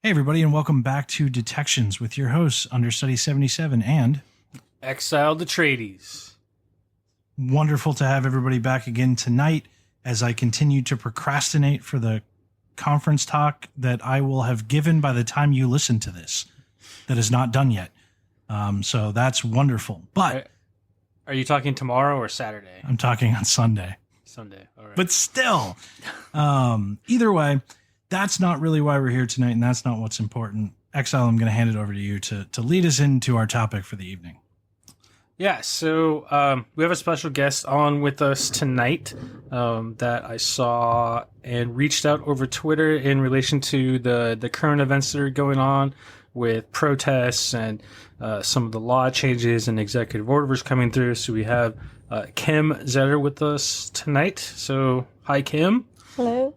Hey, everybody, and welcome back to Detections with your hosts, Understudy 77, and Exiled Atreides. wonderful to have everybody back again tonight as I continue to procrastinate for the conference talk that I will have given by the time you listen to this. That is not done yet. So that's wonderful. But Are you talking tomorrow or Saturday? I'm talking on Sunday. Sunday, all right. But still, either way, that's not really why we're here tonight, and that's not what's important. Exile, I'm going to hand it over to you to lead us into our topic for the evening. Yeah, so we have a special guest on with us tonight that I saw and reached out over Twitter in relation to the current events that are going on with protests and some of the law changes and executive orders coming through. So we have Kim Zetter with us tonight. So, hi, Kim. Hello.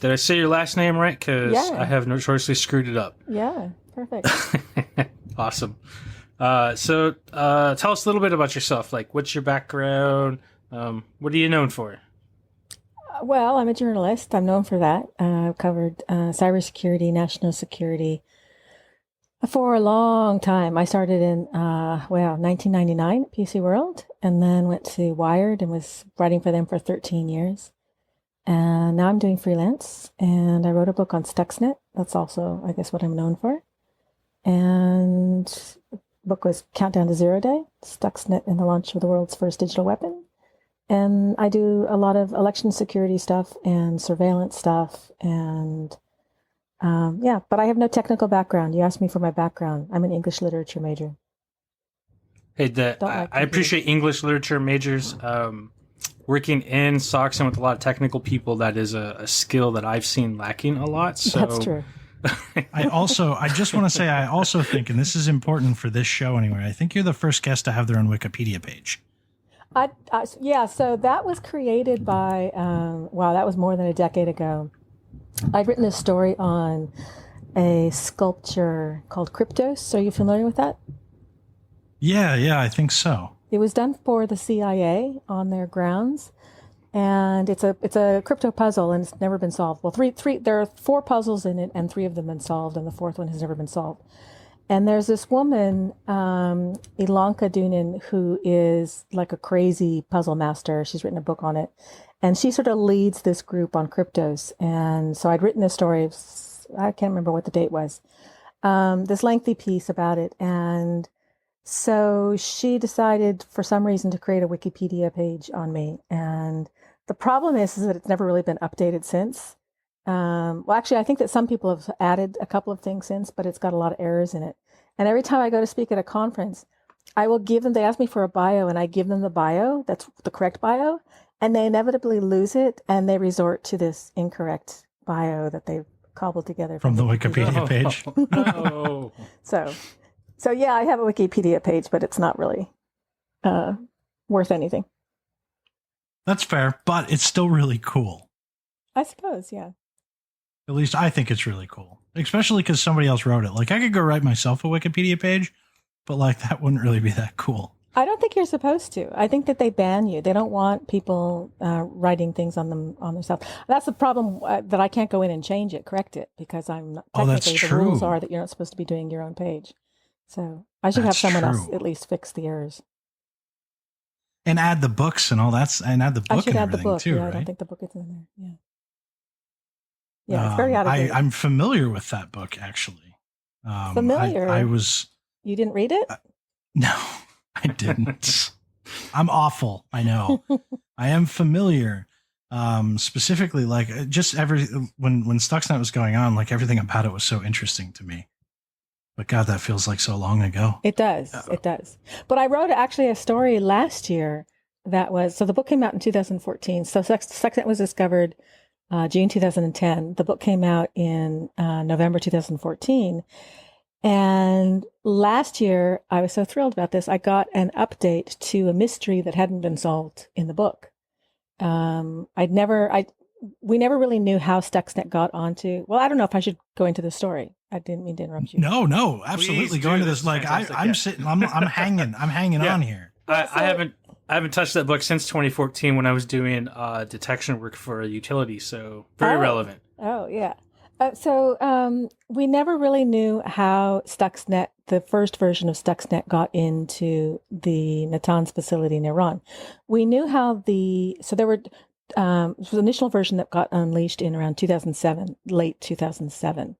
Did I say your last name right? Because Yeah. I have notoriously screwed it up. Yeah, perfect. Awesome. So tell us a little bit about yourself. Like, what's your background? What are you known for? Well, I'm a journalist. I'm known for that. I've covered cybersecurity, national security for a long time. I started in 1999 at PC World, and then went to Wired and was writing for them for 13 years. And now I'm doing freelance, and I wrote a book on Stuxnet. That's also, I guess, what I'm known for. And the book was Countdown to Zero Day, Stuxnet and the launch of the world's first digital weapon. And I do a lot of election security stuff and surveillance stuff. And but I have no technical background. You asked me for my background. I'm an English literature major. Hey, I appreciate English literature majors. Working in SOCs and with a lot of technical people, that is a skill that I've seen lacking a lot. So. That's true. I just want to say, I also think, and this is important for this show anyway, I think you're the first guest to have their own Wikipedia page. So that was created by, that was more than a decade ago. I'd written this story on a sculpture called Kryptos. Are you familiar with that? Yeah, I think so. It was done for the CIA on their grounds, and it's a crypto puzzle, and it's never been solved. Well, there are 4 puzzles in it, and 3 of them have been solved, and the 4th one has never been solved. And there's this woman, Ilanka Dunin, who is like a crazy puzzle master. She's written a book on it, and she sort of leads this group on Kryptos. And so I'd written this story. I can't remember what the date was. This lengthy piece about it, and so she decided for some reason to create a Wikipedia page on me. And the problem is that it's never really been updated since. Actually, I think that some people have added a couple of things since, but it's got a lot of errors in it. And every time I go to speak at a conference, I will give them, they ask me for a bio, and I give them the bio, that's the correct bio, and they inevitably lose it, and they resort to this incorrect bio that they've cobbled together from the Wikipedia page. No. So yeah, I have a Wikipedia page, but it's not really worth anything. That's fair, but it's still really cool. I suppose, yeah. At least I think it's really cool, especially because somebody else wrote it. Like, I could go write myself a Wikipedia page, but like that wouldn't really be that cool. I don't think you're supposed to. I think that they ban you. They don't want people writing things on themselves. That's the problem, that I can't go in and change it, correct it, because I'm not, technically, that's true. The rules are that you're not supposed to be doing your own page. So I should have someone else at least fix the errors. And add the books and all that, and add the book and everything too, yeah, right? I don't think the book is in there. Yeah. Yeah, it's very out of date. I'm familiar with that book, actually. Familiar? You didn't read it? No, I didn't. I'm awful. I know. I am familiar. Specifically, like, just when Stuxnet was going on, like, everything about it was so interesting to me. But God, that feels like so long ago. It does. It does. But I wrote actually a story last year so the book came out in 2014. So Stuxnet was discovered June 2010. The book came out in November 2014. And last year, I was so thrilled about this. I got an update to a mystery that hadn't been solved in the book. We never really knew how Stuxnet got onto. Well, I don't know if I should go into the story. I didn't mean to interrupt you. No, absolutely. Go into this. Like, I'm sitting, I'm hanging on here. I haven't touched that book since 2014 when I was doing detection work for a utility. So very relevant. Oh yeah. We never really knew how Stuxnet, the first version of Stuxnet, got into the Natanz facility in Iran. We knew how there was the initial version that got unleashed in around 2007, late 2007.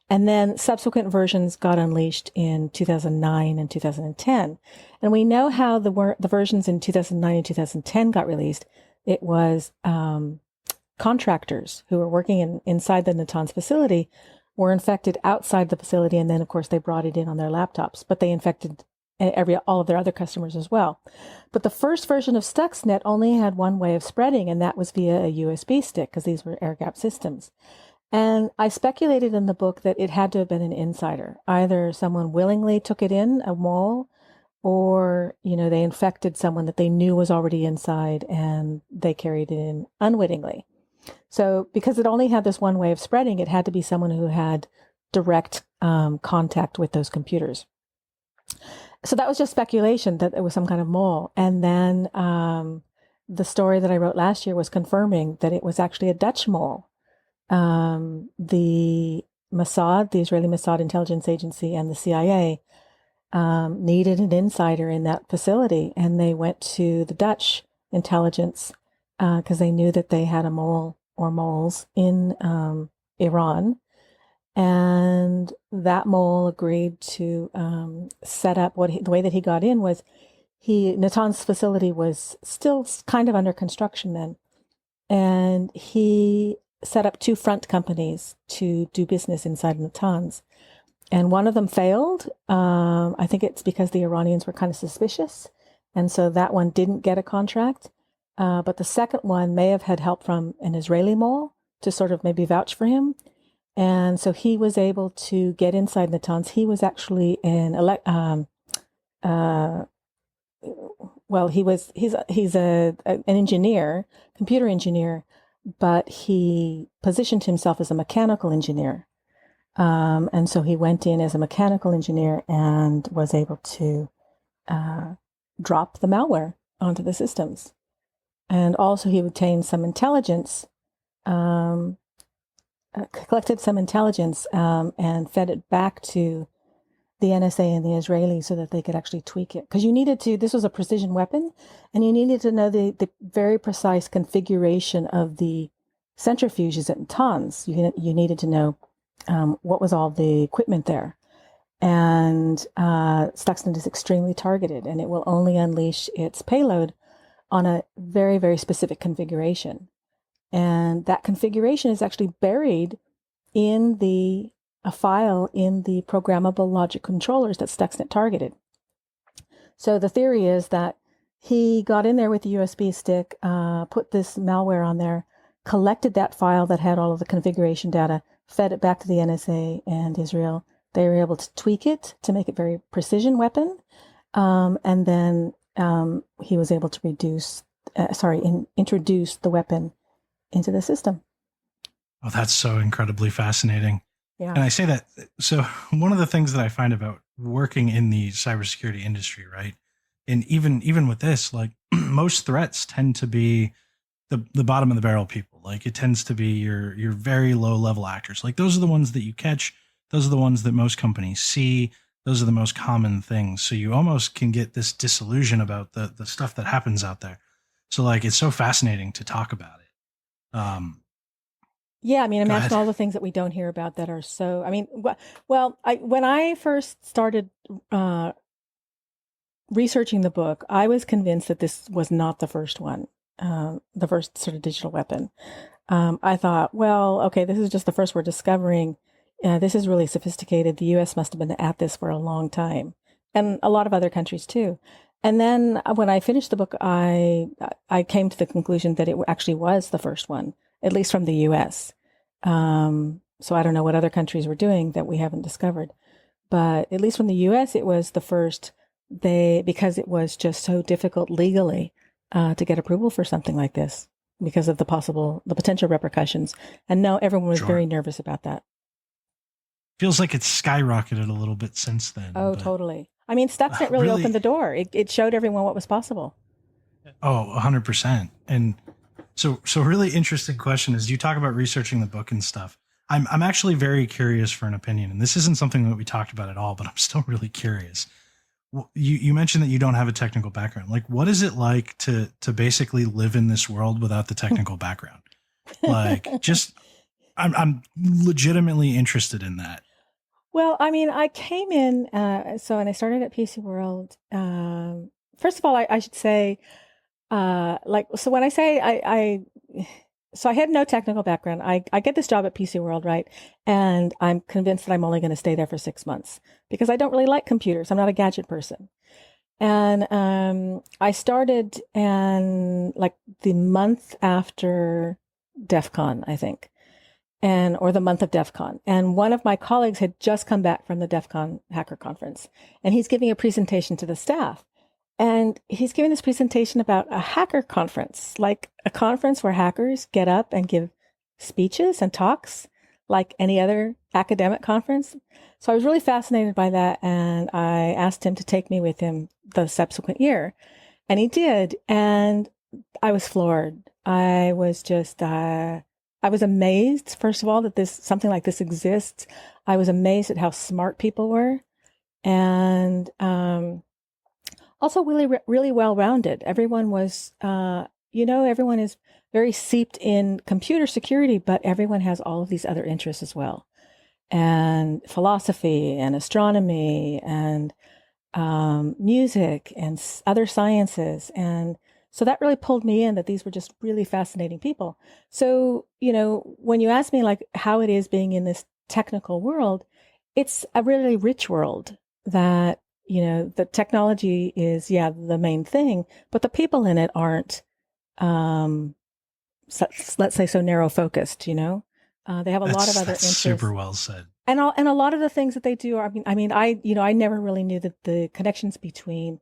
And then subsequent versions got unleashed in 2009 and 2010. And we know how the versions in 2009 and 2010 got released. It was contractors who were working inside the Natanz facility were infected outside the facility. And then, of course, they brought it in on their laptops, but they infected all of their other customers as well. But the first version of Stuxnet only had one way of spreading, and that was via a USB stick, because these were air-gapped systems. And I speculated in the book that it had to have been an insider. Either someone willingly took it in, a mole, or, they infected someone that they knew was already inside and they carried it in unwittingly. So because it only had this one way of spreading, it had to be someone who had direct contact with those computers. So that was just speculation that it was some kind of mole. And then the story that I wrote last year was confirming that it was actually a Dutch mole. The Mossad, the Israeli Mossad intelligence agency, and the CIA needed an insider in that facility, and they went to the Dutch intelligence because they knew that they had a mole or moles in Iran, and that mole agreed to set up the way that he got in was Natan's facility was still kind of under construction then, and he set up 2 front companies to do business inside Natanz. And one of them failed. I think it's because the Iranians were kind of suspicious. And so that one didn't get a contract. But the second one may have had help from an Israeli mole to sort of maybe vouch for him. And so he was able to get inside Natanz. He was actually he's an engineer, computer engineer, but he positioned himself as a mechanical engineer. And so he went in as a mechanical engineer and was able to drop the malware onto the systems. And also he obtained some intelligence, collected some intelligence and fed it back to the NSA and the Israelis so that they could actually tweak it. Because this was a precision weapon, and you needed to know the very precise configuration of the centrifuges at Natanz. You needed to know what was all the equipment there. And Stuxnet is extremely targeted, and it will only unleash its payload on a very, very specific configuration. And that configuration is actually buried in a file in the programmable logic controllers that Stuxnet targeted. So the theory is that he got in there with the USB stick, put this malware on there, collected that file that had all of the configuration data, fed it back to the NSA and Israel. They were able to tweak it to make it very precision weapon. And then he was able to introduce the weapon into the system. Oh, that's so incredibly fascinating. Yeah. And I say that, so one of the things that I find about working in the cybersecurity industry, right? And even with this, like most threats tend to be the bottom of the barrel people. Like it tends to be your very low level actors. Like those are the ones that you catch. Those are the ones that most companies see. Those are the most common things. So you almost can get this disillusion about the stuff that happens out there. So like, it's so fascinating to talk about it. Yeah, I mean, imagine all the things that we don't hear about that are so. I mean, when I first started researching the book, I was convinced that this was not the first one, the first sort of digital weapon. I thought, well, okay, this is just the first we're discovering. This is really sophisticated. The U.S. must have been at this for a long time, and a lot of other countries too. And then when I finished the book, I came to the conclusion that it actually was the first one, at least from the U.S. So I don't know what other countries were doing that we haven't discovered, but at least from the U.S., it was the first. Because it was just so difficult legally to get approval for something like this because of the potential repercussions. And no, everyone was very nervous about that. Feels like it's skyrocketed a little bit since then. Oh, totally. I mean, Stuxnet really opened the door. It showed everyone what was possible. Oh, 100%. And so really interesting question is you talk about researching the book and stuff. I'm actually very curious for an opinion, and this isn't something that we talked about at all, but I'm still really curious. You mentioned that you don't have a technical background. Like, what is it like to basically live in this world without the technical background? Like, just I'm legitimately interested in that. Well, I mean, I came in, and I started at PC World. First of all, I should say, so when I say so I had no technical background. I get this job at PC World, right? And I'm convinced that I'm only going to stay there for 6 months because I don't really like computers. I'm not a gadget person. And I started and like the month after DEF CON, I think, or the month of DEF CON. And one of my colleagues had just come back from the DEF CON hacker conference, and he's giving a presentation to the staff. And he's giving this presentation about a hacker conference, like a conference where hackers get up and give speeches and talks like any other academic conference. So I was really fascinated by that. And I asked him to take me with him the subsequent year. And he did. And I was floored. I was just, I was amazed, first of all, that something like this exists. I was amazed at how smart people were. And, also really well-rounded. Everyone was, everyone is very seeped in computer security, but everyone has all of these other interests as well. And philosophy and astronomy and music and other sciences. And so that really pulled me in, that these were just really fascinating people. So, when you ask me like how it is being in this technical world, it's a really rich world that, the technology is, the main thing, but the people in it aren't, let's say, so narrow focused, They have a lot of other interests. Super well said. And a lot of the things that they do are, I never really knew the connections between,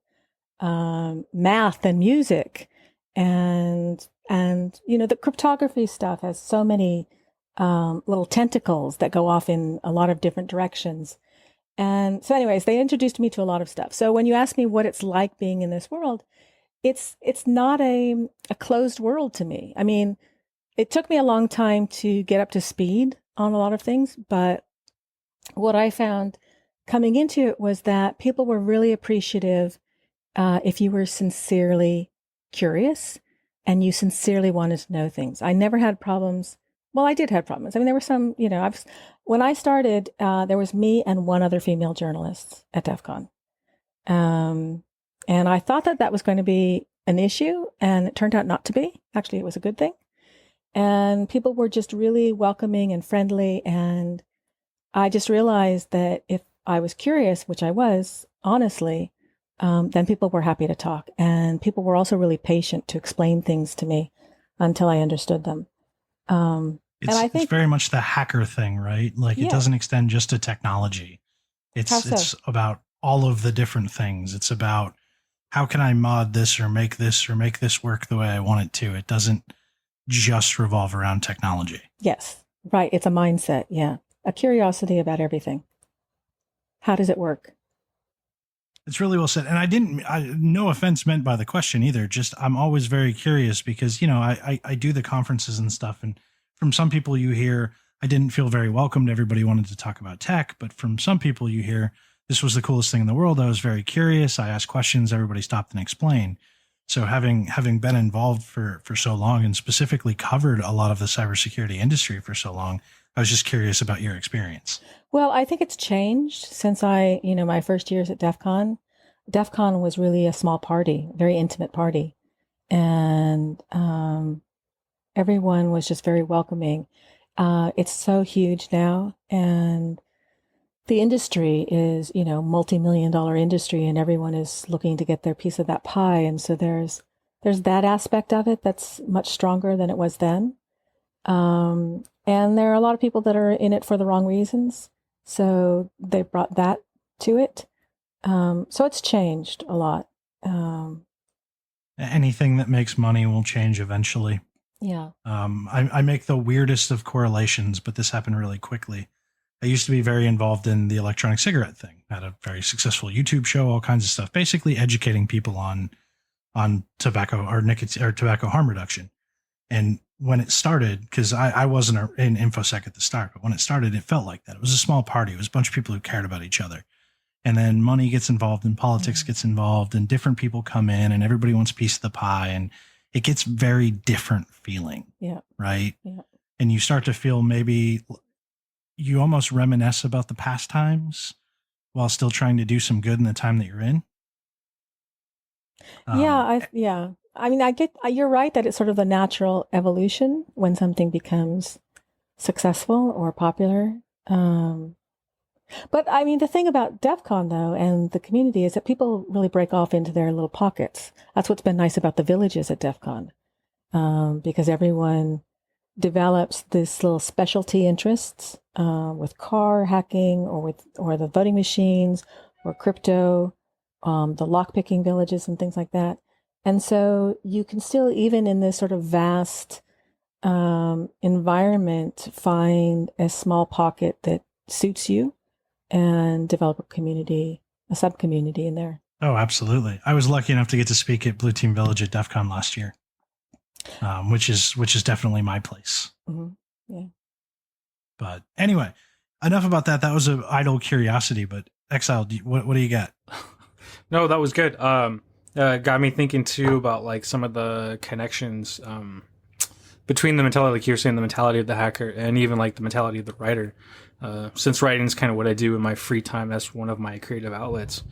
math and music and, the cryptography stuff has so many, little tentacles that go off in a lot of different directions. And so anyways, they introduced me to a lot of stuff. So when you ask me what it's like being in this world, it's not a closed world to me. I mean, it took me a long time to get up to speed on a lot of things, but what I found coming into it was that people were really appreciative if you were sincerely curious and you sincerely wanted to know things. I never had problems. Well, I did have problems. I mean, there were some, when I started, there was me and one other female journalist at DEF CON. And I thought that was going to be an issue, and it turned out not to be. Actually, it was a good thing. And people were just really welcoming and friendly. And I just realized that if I was curious, which I was, honestly, then people were happy to talk. And people were also really patient to explain things to me until I understood them. And I think it's very much the hacker thing, right? Like it doesn't extend just to technology. It's about all of the different things. It's about how can I mod this or make this work the way I want it to. It doesn't just revolve around technology. Yes, right. It's a mindset. Yeah. A curiosity about everything. How does it work? It's really well said. And no offense meant by the question either. Just, I'm always very curious because, I do the conferences and stuff. And from some people you hear, I didn't feel very welcomed. Everybody wanted to talk about tech. But from some people you hear, this was the coolest thing in the world. I was very curious. I asked questions. Everybody stopped and explained. So having been involved for so long and specifically covered a lot of the cybersecurity industry for so long, I was just curious about your experience. Well, I think it's changed since my first years at DEF CON. DEF CON was really a small party, very intimate party. And everyone was just very welcoming. It's so huge now. And the industry is, multi-million-dollar industry, and everyone is looking to get their piece of that pie. And so there's that aspect of it that's much stronger than it was then. And there are a lot of people that are in it for the wrong reasons. So they brought that to it. So it's changed a lot. Anything that makes money will change eventually. Yeah. I make the weirdest of correlations, but this happened really quickly. I used to be very involved in the electronic cigarette thing. I had a very successful YouTube show, all kinds of stuff, basically educating people on tobacco or nicotine or tobacco harm reduction. And when it started, because I wasn't in InfoSec at the start, but when it started, it felt like that. It was a small party. It was a bunch of people who cared about each other. And then money gets involved and politics gets involved and different people come in and everybody wants a piece of the pie. And it gets very different feeling. Yeah. Right. Yeah. And you start to feel maybe you almost reminisce about the past times while still trying to do some good in the time that you're in. Yeah. I mean, you're right that it's sort of the natural evolution when something becomes successful or popular. But I mean, the thing about DEF CON though, and the community is that people really break off into their little pockets. That's what's been nice about the villages at DEF CON. Because everyone develops this little specialty interests, with car hacking or the voting machines or crypto, the lockpicking villages and things like that. And so you can still, even in this sort of vast environment, find a small pocket that suits you and develop a sub-community in there. Oh, absolutely. I was lucky enough to get to speak at Blue Team Village at DEF CON last year, which is definitely my place. Mm-hmm. Yeah. But anyway, enough about that. That was an idle curiosity, but Exile, what do you got? No, that was good. Got me thinking too about like some of the connections between the mentality, like you're saying, the mentality of the hacker and even like the mentality of the writer. Since writing is kind of what I do in my free time, that's one of my creative outlets.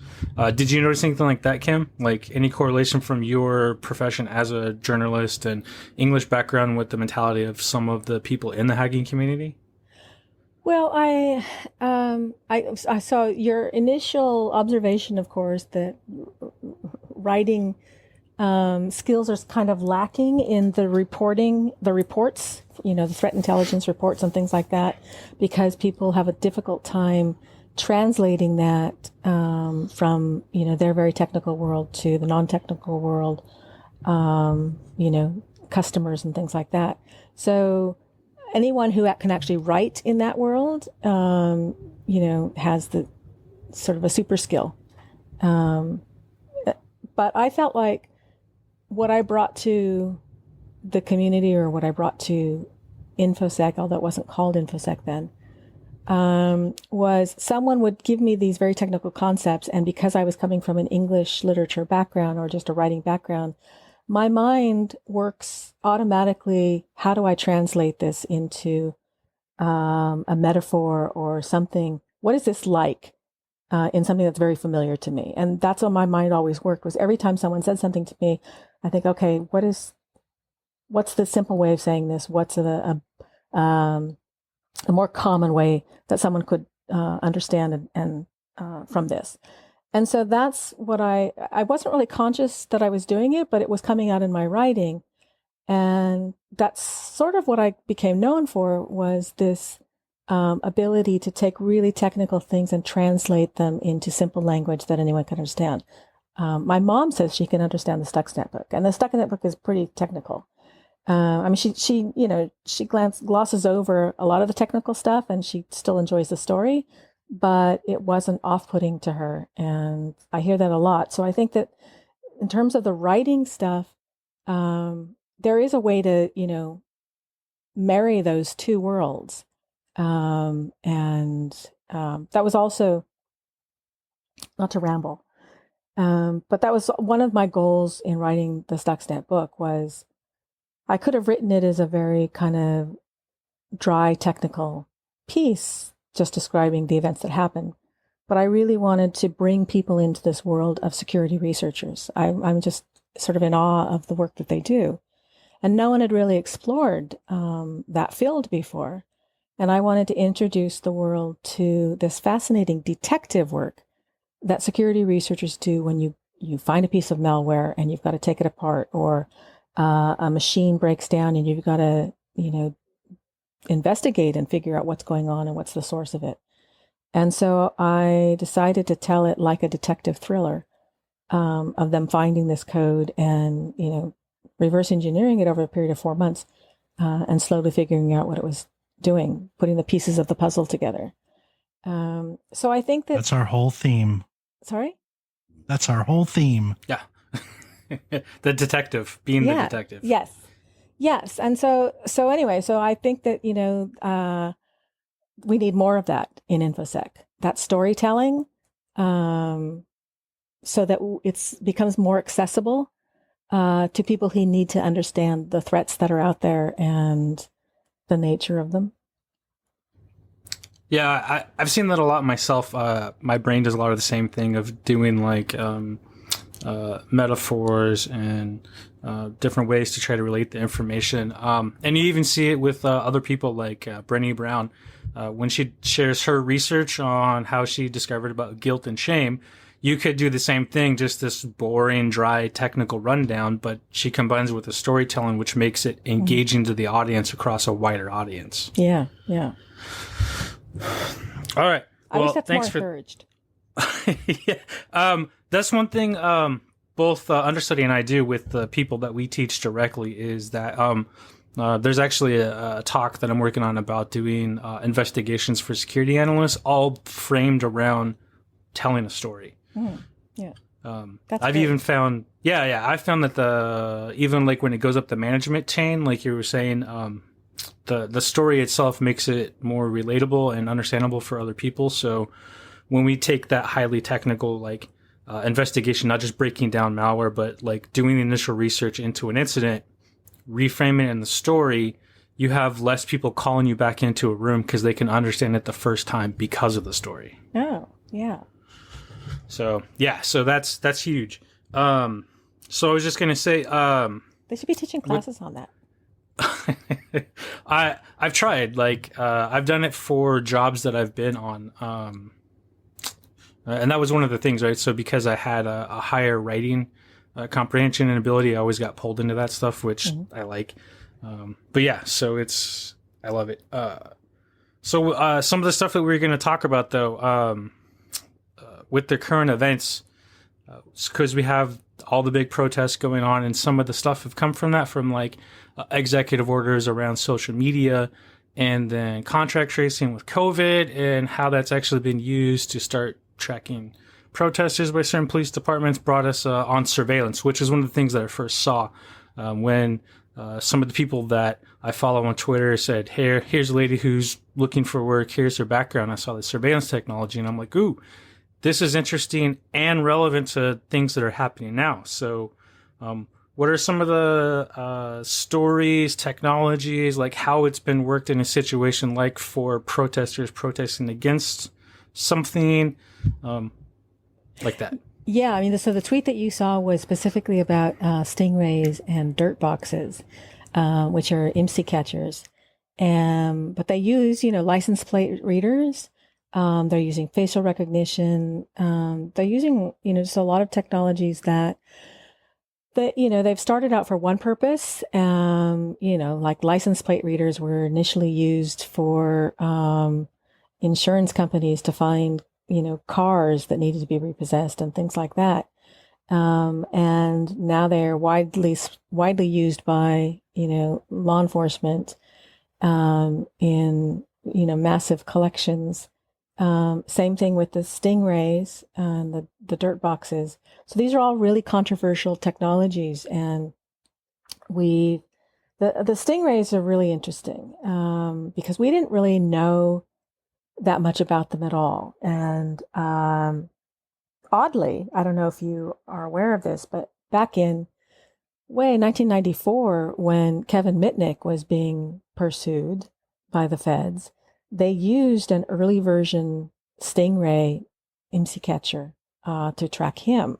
Did you notice anything like that, Kim? Like any correlation from your profession as a journalist and English background with the mentality of some of the people in the hacking community? Well, I saw your initial observation, of course, that writing skills are kind of lacking in the reports, the threat intelligence reports and things like that, because people have a difficult time translating that from, their very technical world to the non-technical world, customers and things like that. So anyone who can actually write in that world, has the sort of a super skill. But I felt like what I brought to the community, or what I brought to InfoSec, although it wasn't called InfoSec then, was someone would give me these very technical concepts. And because I was coming from an English literature background or just a writing background, my mind works automatically. How do I translate this into a metaphor or something? What is this like in something that's very familiar to me? And that's how my mind always worked, was every time someone said something to me, I think, okay, what's the simple way of saying this? What's a more common way that someone could understand and from this? And so that's what I wasn't really conscious that I was doing it, but it was coming out in my writing. And that's sort of what I became known for, was this ability to take really technical things and translate them into simple language that anyone can understand. My mom says she can understand the Stuxnet book, and the Stuxnet book is pretty technical. She glosses over a lot of the technical stuff, and she still enjoys the story, but it wasn't off-putting to her. And I hear that a lot. So I think that in terms of the writing stuff, there is a way to, marry those two worlds. That was also, not to ramble, but that was one of my goals in writing the Stuxnet book. Was I could have written it as a very kind of dry technical piece, just describing the events that happened. But I really wanted to bring people into this world of security researchers. I'm just sort of in awe of the work that they do. And no one had really explored that field before. And I wanted to introduce the world to this fascinating detective work that security researchers do when you find a piece of malware and you've got to take it apart, or a machine breaks down and you've got to, investigate and figure out what's going on and what's the source of it. And so I decided to tell it like a detective thriller, of them finding this code and, reverse engineering it over a period of 4 months, and slowly figuring out what it was doing, putting the pieces of the puzzle together. So I think that's our whole theme. Sorry? That's our whole theme. Yeah. The detective, being the detective. Yes. Yes. And so anyway, so I think that, we need more of that in InfoSec, that storytelling, so that it becomes more accessible to people who need to understand the threats that are out there and the nature of them. Yeah, I've seen that a lot myself. My brain does a lot of the same thing of doing like metaphors and different ways to try to relate the information. And you even see it with other people like Brené Brown. When she shares her research on how she discovered about guilt and shame, you could do the same thing, just this boring, dry, technical rundown, but she combines it with the storytelling, which makes it engaging to the audience across a wider audience. Yeah. All right. I Well, wish that's more thanks for encouraged. yeah. That's one thing both Understudy and I do with the people that we teach directly is that there's actually a talk that I'm working on about doing investigations for security analysts, all framed around telling a story. Yeah. I've great. even found, I found that even like when it goes up the management chain, like you were saying, the story itself makes it more relatable and understandable for other people. So when we take that highly technical, like investigation, not just breaking down malware, but like doing the initial research into an incident, reframing it in the story, you have less people calling you back into a room because they can understand it the first time because of the story. Oh, yeah. So that's huge. So I was just gonna say, They should be teaching classes on that. I've tried, like I've done it for jobs that I've been on, and that was one of the things, right? So because I had a higher writing comprehension and ability, I always got pulled into that stuff, which I like. But yeah, so I love it. So some of the stuff that we're going to talk about, though, with the current events, because we have all the big protests going on, and some of the stuff have come from that, from like executive orders around social media, and then contract tracing with COVID, and how that's actually been used to start tracking protesters by certain police departments, brought us on surveillance, which is one of the things that I first saw when some of the people that I follow on Twitter said, here's a lady who's looking for work, here's her background. I saw the surveillance technology, and I'm like, ooh, this is interesting and relevant to things that are happening now. So what are some of the stories, technologies, like how it's been worked in a situation like for protesters protesting against something like that? Yeah, I mean, so the tweet that you saw was specifically about stingrays and dirt boxes, which are IMSI catchers. But they use, license plate readers. They're using facial recognition. They're using, just a lot of technologies that they've started out for one purpose. Like license plate readers were initially used for insurance companies to find cars that needed to be repossessed and things like that. And now they're widely used by, law enforcement, in, massive collections. Same thing with the stingrays and the dirt boxes. So these are all really controversial technologies. And the stingrays are really interesting, because we didn't really know that much about them at all. And oddly, I don't know if you are aware of this, but back in 1994, when Kevin Mitnick was being pursued by the feds, they used an early version Stingray IMSI catcher to track him.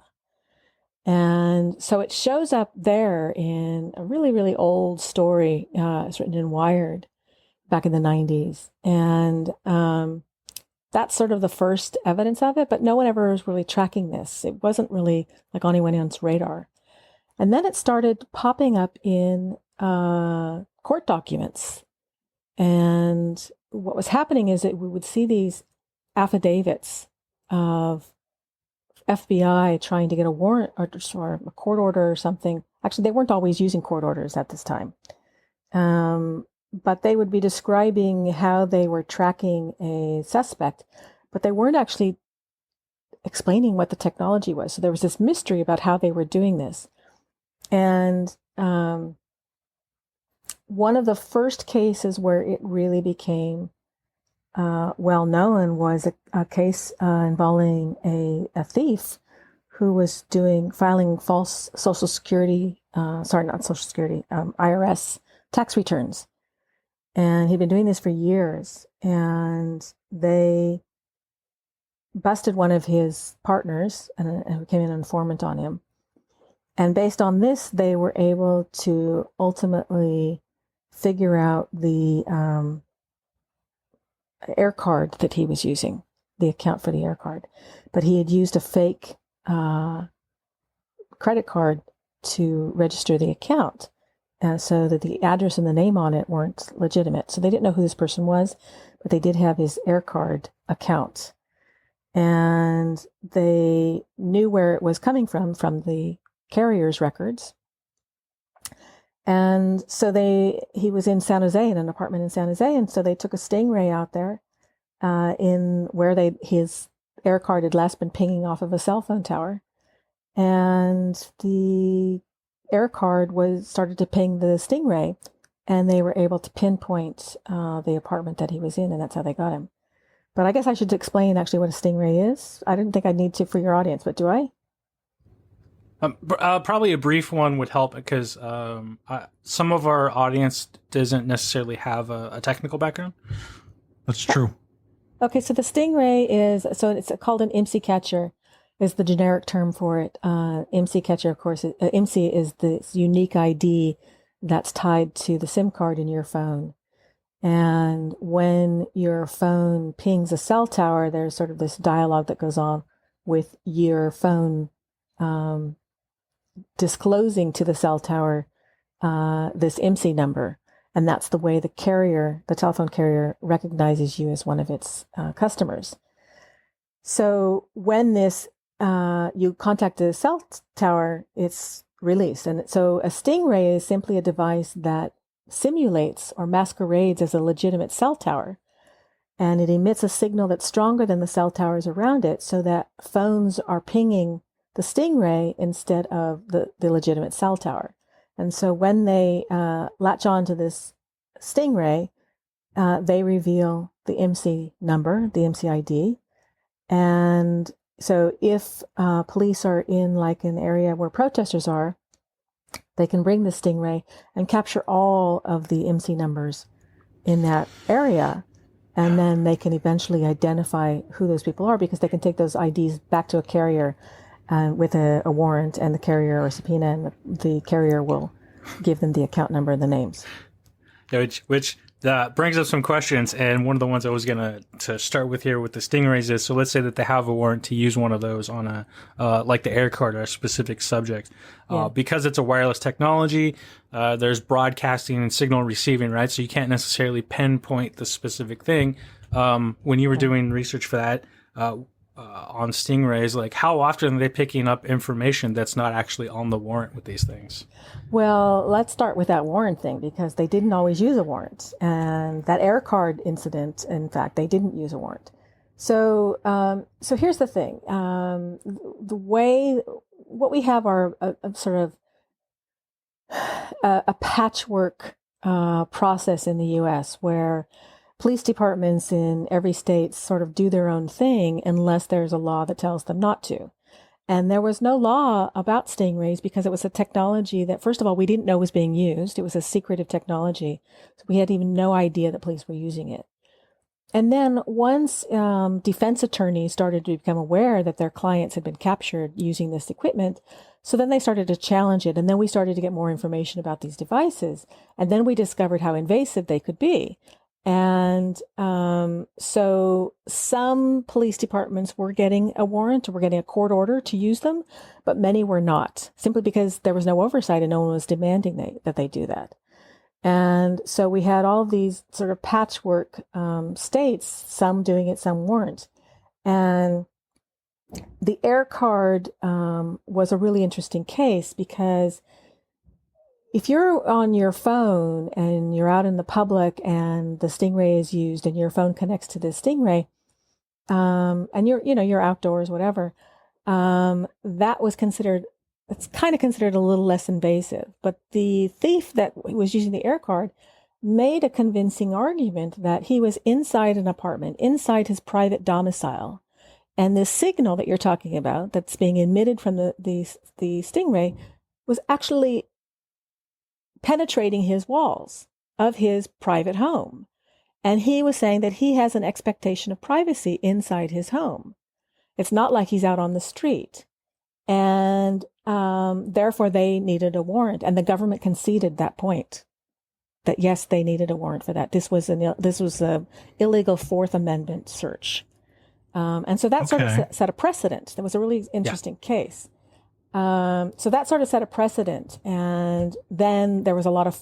And so it shows up there in a really, really old story. It's written in Wired back in the 90s. And that's sort of the first evidence of it, but no one ever was really tracking this. It wasn't really like on anyone's radar. And then it started popping up in court documents. And what was happening is that we would see these affidavits of FBI trying to get a warrant or a court order or something. Actually, they weren't always using court orders at this time. But they would be describing how they were tracking a suspect, but they weren't actually explaining what the technology was. So there was this mystery about how they were doing this. And one of the first cases where it really became well known was a case involving a thief who was filing false Social Security, not Social Security, IRS tax returns. And he'd been doing this for years, and they busted one of his partners and became an informant on him. And based on this, they were able to ultimately figure out the air card that he was using, the account for the air card. But he had used a fake credit card to register the account, so that the address and the name on it weren't legitimate. So they didn't know who this person was, but they did have his air card account. And they knew where it was coming from the carrier's records. And so he was in San Jose, in an apartment in San Jose, and so they took a Stingray out there in where his air card had last been pinging off of a cell phone tower. And the air card started to ping the Stingray, and they were able to pinpoint the apartment that he was in, and that's how they got him. But I guess I should explain actually what a Stingray is. I didn't think I'd need to for your audience, but do I? Probably a brief one would help, because some of our audience doesn't necessarily have a technical background. That's true. Okay, so the Stingray it's called an IMSI catcher, is the generic term for it. IMSI catcher, of course, IMSI is this unique ID that's tied to the SIM card in your phone. And when your phone pings a cell tower, there's sort of this dialogue that goes on with your phone disclosing to the cell tower this IMSI number. And that's the way the telephone carrier, recognizes you as one of its customers. So when you contact the cell tower, it's released. And so a Stingray is simply a device that simulates or masquerades as a legitimate cell tower. And it emits a signal that's stronger than the cell towers around it, so that phones are pinging the Stingray instead of the legitimate cell tower. And so when they latch on to this Stingray, they reveal the IMSI number, the IMSI ID. And so if police are in like an area where protesters are, they can bring the Stingray and capture all of the IMSI numbers in that area. And then they can eventually identify who those people are, because they can take those IDs back to a carrier with a warrant, and the carrier or subpoena, and the carrier will give them the account number and the names. Which brings up some questions, and one of the ones I was going to start with here with the Stingrays is, so let's say that they have a warrant to use one of those on like the air card or a specific subject. Because it's a wireless technology, there's broadcasting and signal receiving, right? So you can't necessarily pinpoint the specific thing. When you were doing research for that, on Stingrays, like how often are they picking up information that's not actually on the warrant with these things? Well, let's start with that warrant thing, because they didn't always use a warrant. And that air card incident, in fact, they didn't use a warrant. So here's the thing. What we have are a sort of a patchwork process in the U.S. where police departments in every state sort of do their own thing unless there's a law that tells them not to. And there was no law about Stingrays because it was a technology that, first of all, we didn't know was being used. It was a secretive technology. So we had even no idea that police were using it. And then once defense attorneys started to become aware that their clients had been captured using this equipment, so then they started to challenge it. And then we started to get more information about these devices. And then we discovered how invasive they could be. And so some police departments were getting a warrant or were getting a court order to use them, but many were not, simply because there was no oversight and no one was demanding that they do that. And so we had all these sort of patchwork states, some doing it, some weren't. And the air card was a really interesting case, because if you're on your phone and you're out in the public and the Stingray is used and your phone connects to the Stingray, and you're outdoors, whatever, that was considered it's kind of considered a little less invasive. But the thief that was using the air card made a convincing argument that he was inside an apartment, inside his private domicile. And this signal that you're talking about that's being emitted from the Stingray was actually penetrating his walls of his private home. And he was saying that he has an expectation of privacy inside his home. It's not like he's out on the street. And therefore, they needed a warrant. And the government conceded that point, that yes, they needed a warrant for that. This was a illegal Fourth Amendment search. And so that sort of set a precedent. That was a really interesting case. So that sort of set a precedent. And then there was a lot of,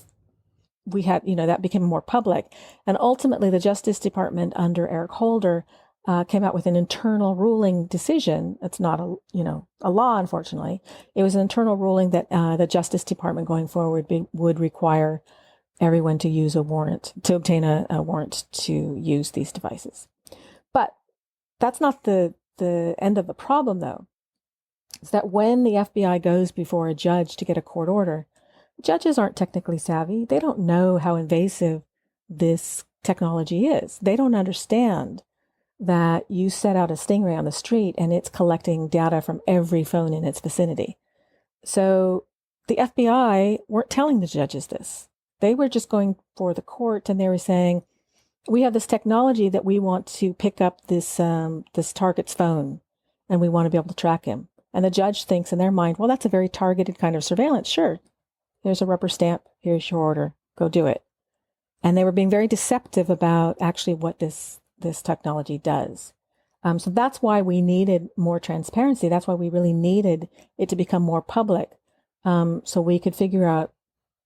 that became more public. And ultimately, the Justice Department under Eric Holder came out with an internal ruling decision. It's not a law, unfortunately. It was an internal ruling that the Justice Department going forward would require everyone to use a warrant, to obtain a warrant to use these devices. But that's not the end of the problem, though. Is that when the FBI goes before a judge to get a court order, judges aren't technically savvy. They don't know how invasive this technology is. They don't understand that you set out a Stingray on the street and it's collecting data from every phone in its vicinity. So the FBI weren't telling the judges this. They were just going for the court and they were saying, we have this technology that we want to pick up this target's phone and we want to be able to track him. And the judge thinks in their mind, well, that's a very targeted kind of surveillance. Sure. Here's a rubber stamp. Here's your order. Go do it. And they were being very deceptive about actually what this technology does. So that's why we needed more transparency. That's why we really needed it to become more public. So we could figure out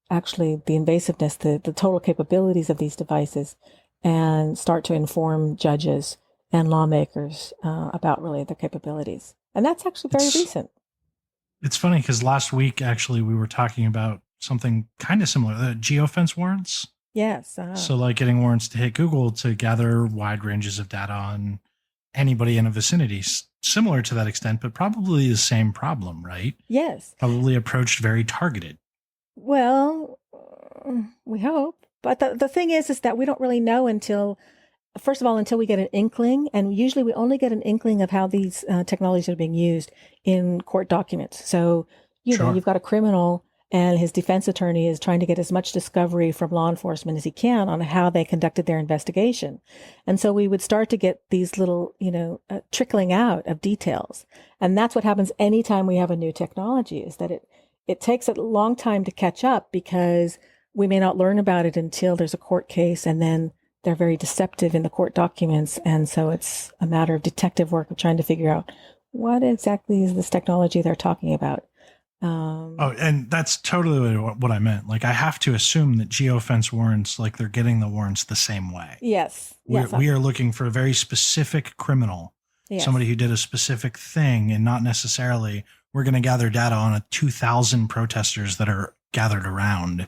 actually the invasiveness, the total capabilities of these devices, and start to inform judges and lawmakers about really their capabilities. And that's actually very recent. It's funny because last week, actually, we were talking about something kind of similar, the geofence warrants. Yes. So like getting warrants to hit Google to gather wide ranges of data on anybody in a vicinity, similar to that extent, but probably the same problem, right? Yes. Probably approached very targeted. Well, we hope. But the thing is that we don't really know until we get an inkling. And usually we only get an inkling of how these technologies are being used in court documents. So, you've got a criminal and his defense attorney is trying to get as much discovery from law enforcement as he can on how they conducted their investigation. And so we would start to get these little, trickling out of details. And that's what happens anytime we have a new technology, is that it takes a long time to catch up because we may not learn about it until there's a court case, and then they're very deceptive in the court documents. And so it's a matter of detective work of trying to figure out what exactly is this technology they're talking about. And that's totally what I meant. Like, I have to assume that geofence warrants, like, they're getting the warrants the same way. Yes. We are looking for a very specific criminal, somebody who did a specific thing, and not necessarily we're going to gather data on 2,000 protesters that are gathered around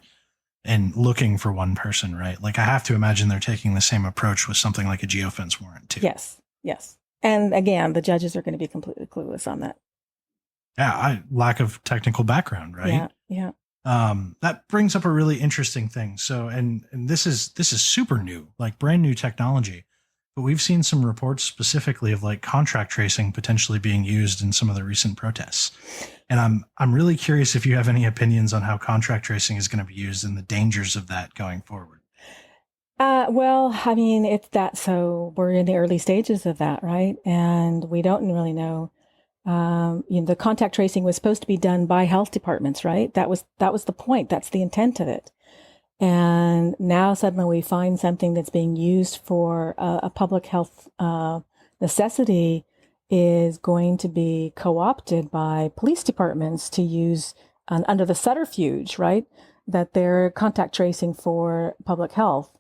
and looking for one person, right? Like, I have to imagine they're taking the same approach with something like a geofence warrant too. Yes. And again, the judges are going to be completely clueless on that. Yeah, lack of technical background, right? Yeah. That brings up a really interesting thing. So, and this is super new, like brand new technology. But we've seen some reports specifically of like contract tracing potentially being used in some of the recent protests. And I'm really curious if you have any opinions on how contract tracing is going to be used and the dangers of that going forward. Well, I mean, it's that. So we're in the early stages of that, right? And we don't really know. The contact tracing was supposed to be done by health departments, right? That was the point. That's the intent of it. And now suddenly we find something that's being used for a public health necessity is going to be co-opted by police departments to use under the subterfuge, right? That they're contact tracing for public health.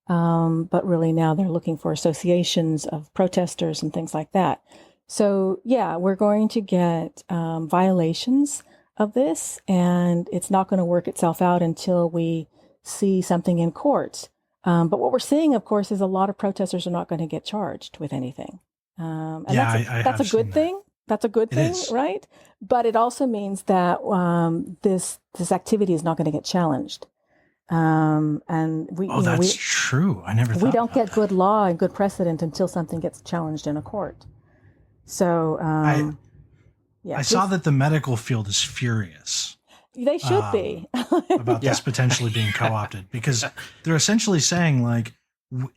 But really now they're looking for associations of protesters and things like that. So yeah, we're going to get violations of this, and it's not going to work itself out until we see something in court. But what we're seeing, of course, is a lot of protesters are not going to get charged with anything. And that's a good thing. That's a good thing, is. right? But it also means that this activity is not going to get challenged. And That's true. I never thought we don't about get good law and good precedent until something gets challenged in a court. So, I saw that the medical field is furious. They should be about this potentially being co-opted, because they're essentially saying, like,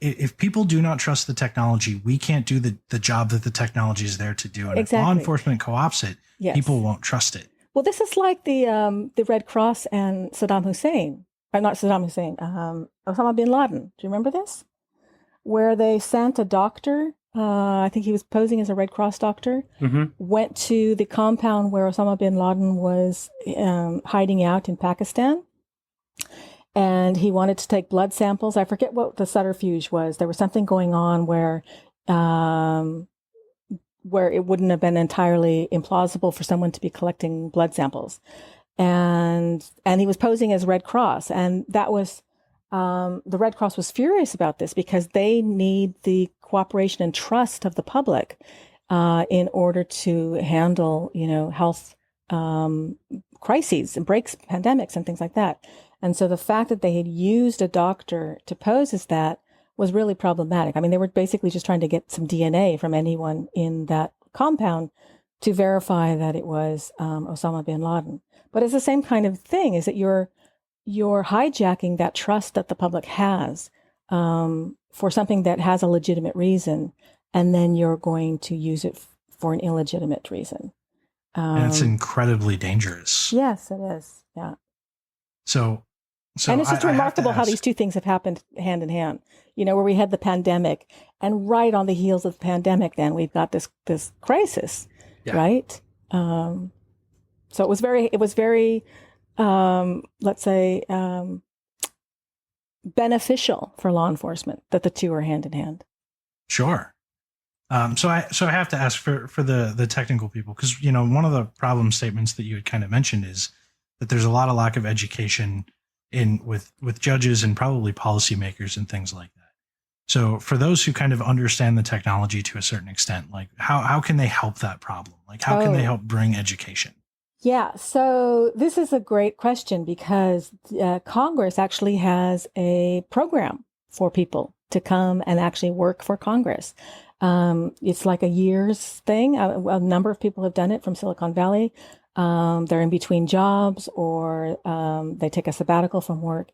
if people do not trust the technology, we can't do the job that the technology is there to do. And if law enforcement co-opts it, people won't trust it. Well, this is like the Red Cross and Saddam Hussein. Not Saddam Hussein, Osama bin Laden. Do you remember this? Where they sent a doctor, I think he was posing as a Red Cross doctor, went to the compound where Osama bin Laden was hiding out in Pakistan. And he wanted to take blood samples. I forget what the subterfuge was. There was something going on where it wouldn't have been entirely implausible for someone to be collecting blood samples. And he was posing as Red Cross. And that was, the Red Cross was furious about this because they need the cooperation and trust of the public in order to handle, health crises and pandemics and things like that. And so the fact that they had used a doctor to pose as that was really problematic. I mean, they were basically just trying to get some DNA from anyone in that compound to verify that it was Osama bin Laden. But it's the same kind of thing, is that you're hijacking that trust that the public has for something that has a legitimate reason, and then you're going to use it for an illegitimate reason. And it's incredibly dangerous. Yes, it is. Yeah. So and it's just remarkable how these two things have happened hand in hand. Where we had the pandemic, and right on the heels of the pandemic, then we've got this crisis, right? So it was very, let's say, beneficial for law enforcement that the two are hand in hand. Sure. So I have to ask for the technical people, because one of the problem statements that you had kind of mentioned is that there's a lot of lack of education with judges and probably policymakers and things like that. So for those who kind of understand the technology to a certain extent, like how can they help that problem? Like how can they help bring education? Yeah, so this is a great question, because Congress actually has a program for people to come and actually work for Congress. It's like a year's thing. A number of people have done it from Silicon Valley. They're in between jobs, or they take a sabbatical from work.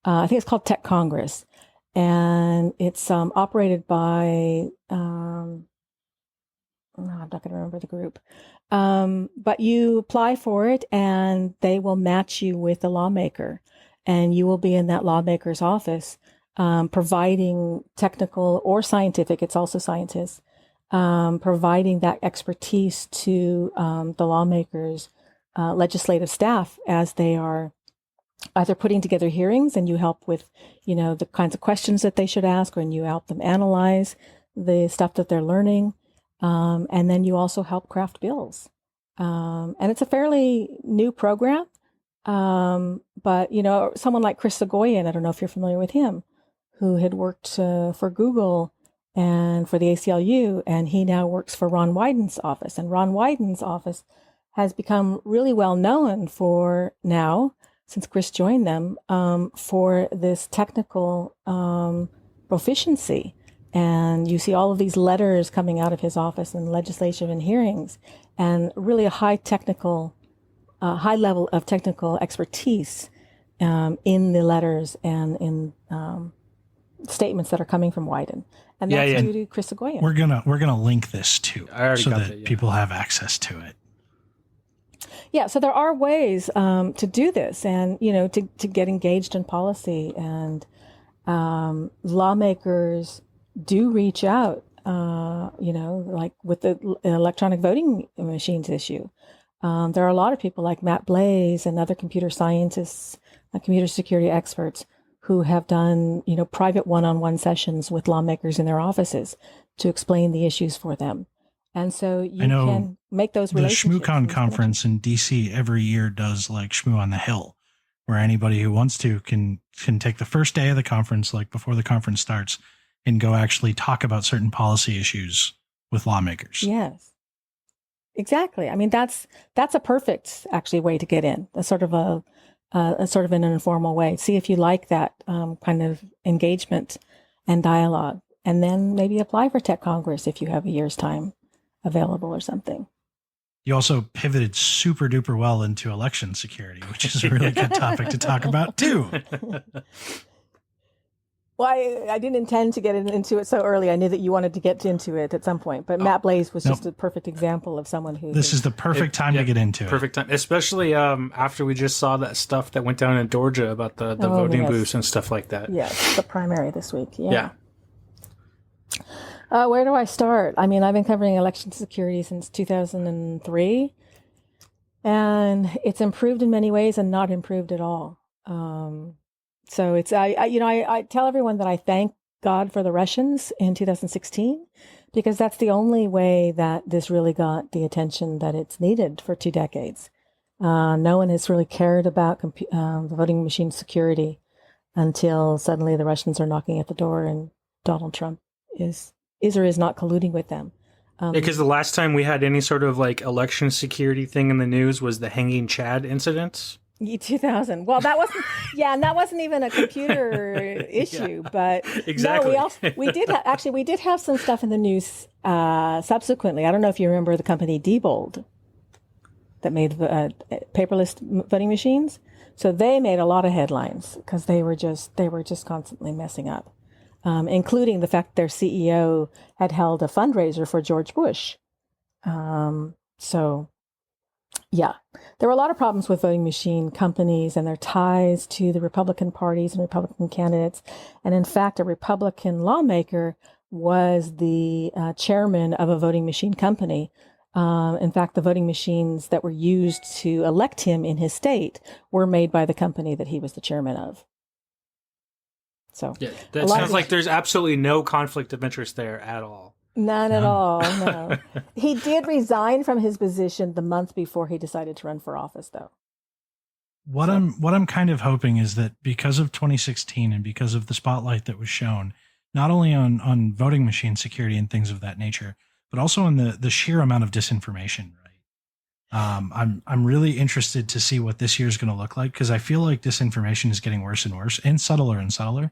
I think it's called Tech Congress. And it's operated by, I'm not going to remember the group. But you apply for it, and they will match you with a lawmaker. And you will be in that lawmaker's office, providing technical or scientific, it's also scientists, providing that expertise to the lawmakers' legislative staff as they are either putting together hearings, and you help with, the kinds of questions that they should ask, or you help them analyze the stuff that they're learning. And then you also help craft bills. And it's a fairly new program. But, someone like Chris Sagoyan, I don't know if you're familiar with him, who had worked for Google and for the ACLU, and he now works for Ron Wyden's office. And Ron Wyden's office has become really well known for now, since Chris joined them, for this technical proficiency. And you see all of these letters coming out of his office and legislation and hearings, and really a high level of technical expertise in the letters and in statements that are coming from Wyden. And that's due to Chris Sagoyan. We're gonna link this too, so that it, people have access to it. Yeah, so there are ways to do this, and to get engaged in policy, and lawmakers do reach out. Like with the electronic voting machines issue, there are a lot of people like Matt Blaze and other computer scientists and computer security experts who have done private one-on-one sessions with lawmakers in their offices to explain the issues for them. And so you can make those relationships. The ShmooCon conference in DC every year does like Shmoo on the Hill, where anybody who wants to can take the first day of the conference, like before the conference starts, and go actually talk about certain policy issues with lawmakers. Yes. Exactly. I mean, that's a perfect actually way to get in. A sort of in an informal way. See if you like that kind of engagement and dialogue, and then maybe apply for Tech Congress if you have a year's time available or something. You also pivoted super duper well into election security, which is a really good topic to talk about too. Well, I didn't intend to get into it so early. I knew that you wanted to get into it at some point, but Matt Blaze was just a perfect example of someone who. This is the perfect time to get into it. Perfect time, especially after we just saw that stuff that went down in Georgia about the voting booths and stuff like that. Yes, the primary this week. Yeah. Where do I start? I mean, I've been covering election security since 2003, and it's improved in many ways and not improved at all. So it's I tell everyone that I thank God for the Russians in 2016, because that's the only way that this really got the attention that it's needed for 2 decades. No one has really cared about the voting machine security until suddenly the Russians are knocking at the door and Donald Trump is or is not colluding with them. Because the last time we had any sort of like election security thing in the news was the hanging Chad incident. 2000. Well, that wasn't. Yeah, and that wasn't even a computer issue. But exactly. No, we did have some stuff in the news subsequently. I don't know if you remember the company Diebold that made paperless voting machines. So they made a lot of headlines because they were just constantly messing up, including the fact that their CEO had held a fundraiser for George Bush. So. Yeah, there were a lot of problems with voting machine companies and their ties to the Republican parties and Republican candidates. And in fact, a Republican lawmaker was the chairman of a voting machine company. In fact, the voting machines that were used to elect him in his state were made by the company that he was the chairman of. So yeah, that sounds like there's absolutely no conflict of interest there at all. None at all, no. He did resign from his position the month before he decided to run for office, though. What I'm kind of hoping is that because of 2016 and because of the spotlight that was shown, not only on voting machine security and things of that nature, but also on the sheer amount of disinformation, right? I'm really interested to see what this year is going to look like, because I feel like disinformation is getting worse and worse and subtler.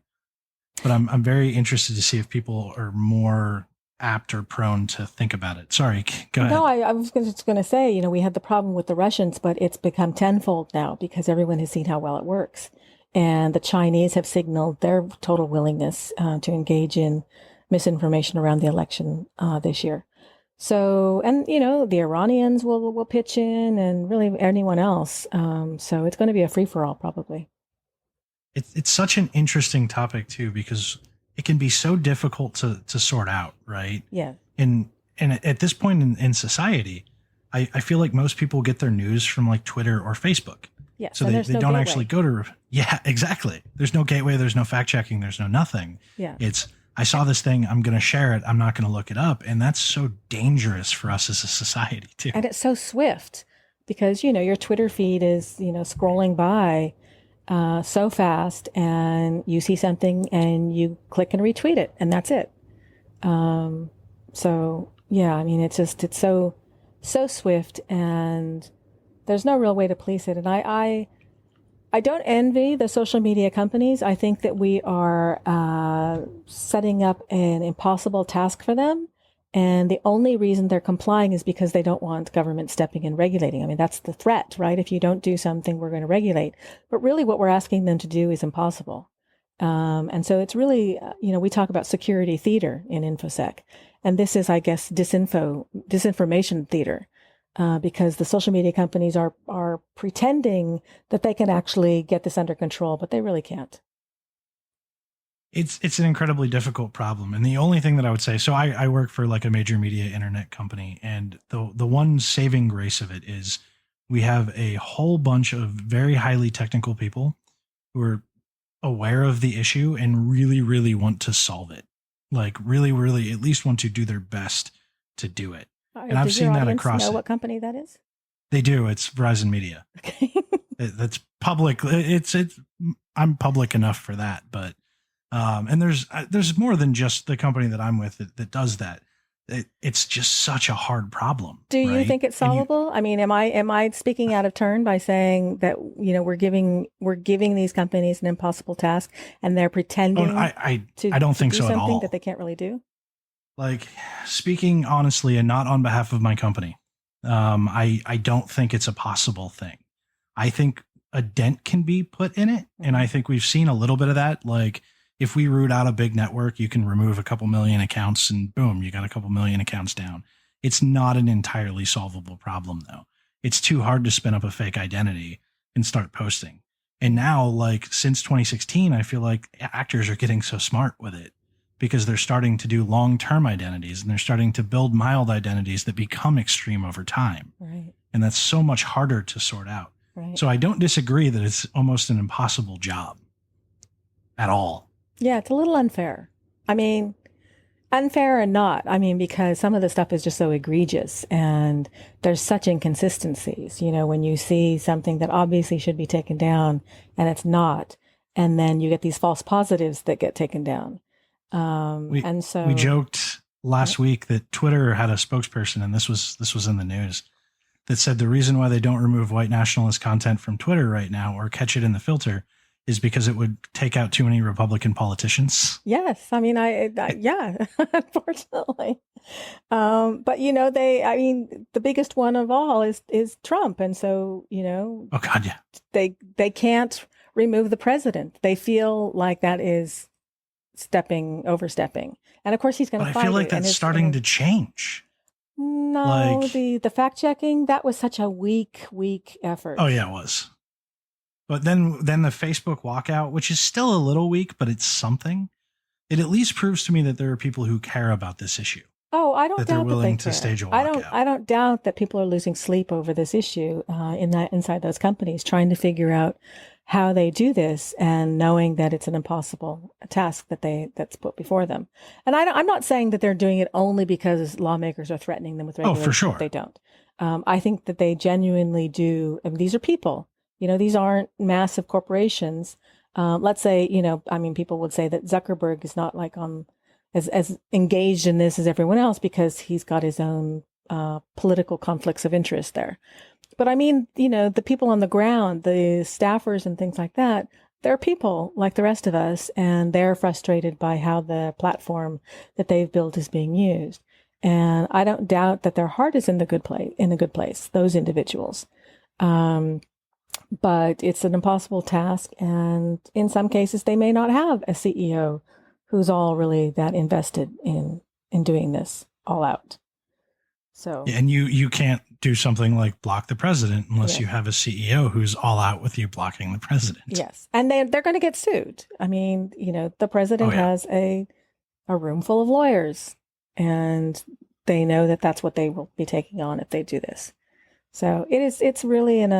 But I'm very interested to see if people are more apt or prone to think about it. Sorry, go ahead. No, I was just going to say, we had the problem with the Russians, but it's become tenfold now because everyone has seen how well it works. And the Chinese have signaled their total willingness to engage in misinformation around the election this year. So, and, the Iranians will pitch in, and really anyone else. So it's going to be a free-for-all probably. It's such an interesting topic too, because it can be so difficult to sort out, right? Yeah. And at this point in society, I feel like most people get their news from like Twitter or Facebook. Yeah. So they don't actually go to, yeah, exactly. There's no gateway. There's no fact checking. There's no nothing. Yeah. It's, I saw this thing, I'm going to share it. I'm not going to look it up. And that's so dangerous for us as a society too. And it's so swift because, your Twitter feed is, scrolling by so fast, and you see something and you click and retweet it, and that's it. So yeah, I mean, it's so swift, and there's no real way to police it. And I don't envy the social media companies. I think that we are setting up an impossible task for them. And the only reason they're complying is because they don't want government stepping in regulating. I mean, that's the threat, right? If you don't do something, we're going to regulate. But really what we're asking them to do is impossible. And so it's really, we talk about security theater in InfoSec. And this is, I guess, disinformation theater, because the social media companies are pretending that they can actually get this under control, but they really can't. It's an incredibly difficult problem. And the only thing that I would say, so I work for like a major media internet company, and the one saving grace of it is we have a whole bunch of very highly technical people who are aware of the issue and really, really want to solve it. Like really, really at least want to do their best to do it. And I've seen that across. Know what company that is? They do. It's Verizon Media. Okay. That's public. I'm public enough for that, but and there's more than just the company that I'm with that does that. it's just such a hard problem. Do you right? think it's solvable? I mean, am I speaking out of turn by saying that, we're giving these companies an impossible task and they're pretending I don't think do so at something all. that they can't really do? Like, speaking honestly and not on behalf of my company, I don't think it's a possible thing. I think a dent can be put in it. And I think we've seen a little bit of that. Like, if we root out a big network, you can remove a couple million accounts and boom, you got a couple million accounts down. It's not an entirely solvable problem, though. It's too hard to spin up a fake identity and start posting. And now, like, since 2016, I feel like actors are getting so smart with it because they're starting to do long-term identities and they're starting to build mild identities that become extreme over time. Right. And that's so much harder to sort out. Right. So I don't disagree that it's almost an impossible job at all. Yeah, it's a little unfair. I mean, unfair and not. I mean, because some of the stuff is just so egregious and there's such inconsistencies. When you see something that obviously should be taken down and it's not, and then you get these false positives that get taken down. And so we joked last week that Twitter had a spokesperson, and this was in the news, that said the reason why they don't remove white nationalist content from Twitter right now or catch it in the filter is because it would take out too many Republican politicians. Yes. I mean, yeah, unfortunately. But the biggest one of all is Trump. And so, Oh God. Yeah. They can't remove the president. They feel like that is overstepping. And of course he's going to fight it. I feel like that's starting to change. No, the fact checking, that was such a weak effort. Oh yeah, it was. But then the Facebook walkout, which is still a little weak, but it's something. It at least proves to me that there are people who care about this issue. Oh, I don't doubt that they're willing that to they stage a care. walkout. I don't doubt that people are losing sleep over this issue inside those companies, trying to figure out how they do this and knowing that it's an impossible task that's put before them. And I'm not saying that they're doing it only because lawmakers are threatening them with regulations. Oh, for sure. They don't. I think that they genuinely do. I mean, these are people. These aren't massive corporations. Let's say, people would say that Zuckerberg is not like as engaged in this as everyone else because he's got his own political conflicts of interest there. But I mean, the people on the ground, the staffers and things like that, they're people like the rest of us, and they're frustrated by how the platform that they've built is being used. And I don't doubt that their heart is in a good place, those individuals. But it's an impossible task. And in some cases, they may not have a CEO who's all really that invested in doing this all out. So, and you can't do something like block the president unless you have a CEO who's all out with you blocking the president. Yes. And they're going to get sued. I mean, the president has a room full of lawyers, and they know that that's what they will be taking on if they do this. So it's really an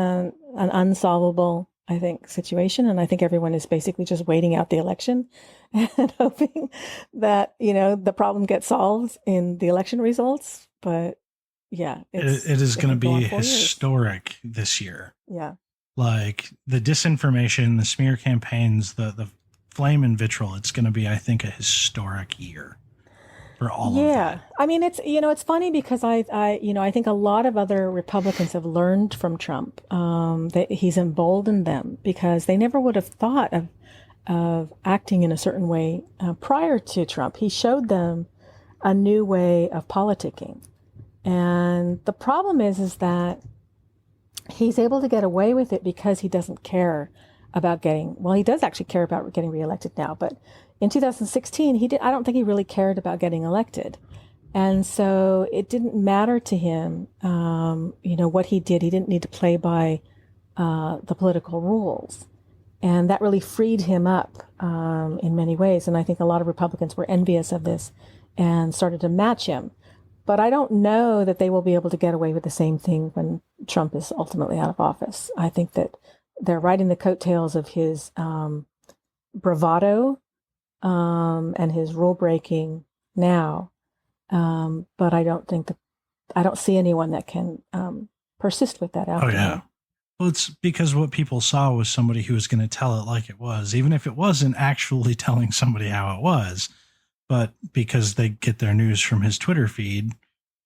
unsolvable, I think, situation. And I think everyone is basically just waiting out the election and hoping that, the problem gets solved in the election results. But yeah, it is going to be historic this year. Yeah. Like the disinformation, the smear campaigns, the flame and vitriol, it's going to be, I think, a historic year. For all of that. I mean, it's funny because I think a lot of other Republicans have learned from Trump that he's emboldened them because they never would have thought of acting in a certain way prior to Trump. He showed them a new way of politicking, and the problem is that he's able to get away with it because he doesn't care about he does actually care about getting reelected now, but in 2016, I don't think he really cared about getting elected. And so it didn't matter to him, what he did. He didn't need to play by the political rules. And that really freed him up in many ways. And I think a lot of Republicans were envious of this and started to match him. But I don't know that they will be able to get away with the same thing when Trump is ultimately out of office. I think that they're riding the coattails of his bravado and his rule breaking now. But I don't see anyone that can persist with that after. Oh, yeah. Well, it's because what people saw was somebody who was going to tell it like it was, even if it wasn't actually telling somebody how it was. but because they get their news from his Twitter feed,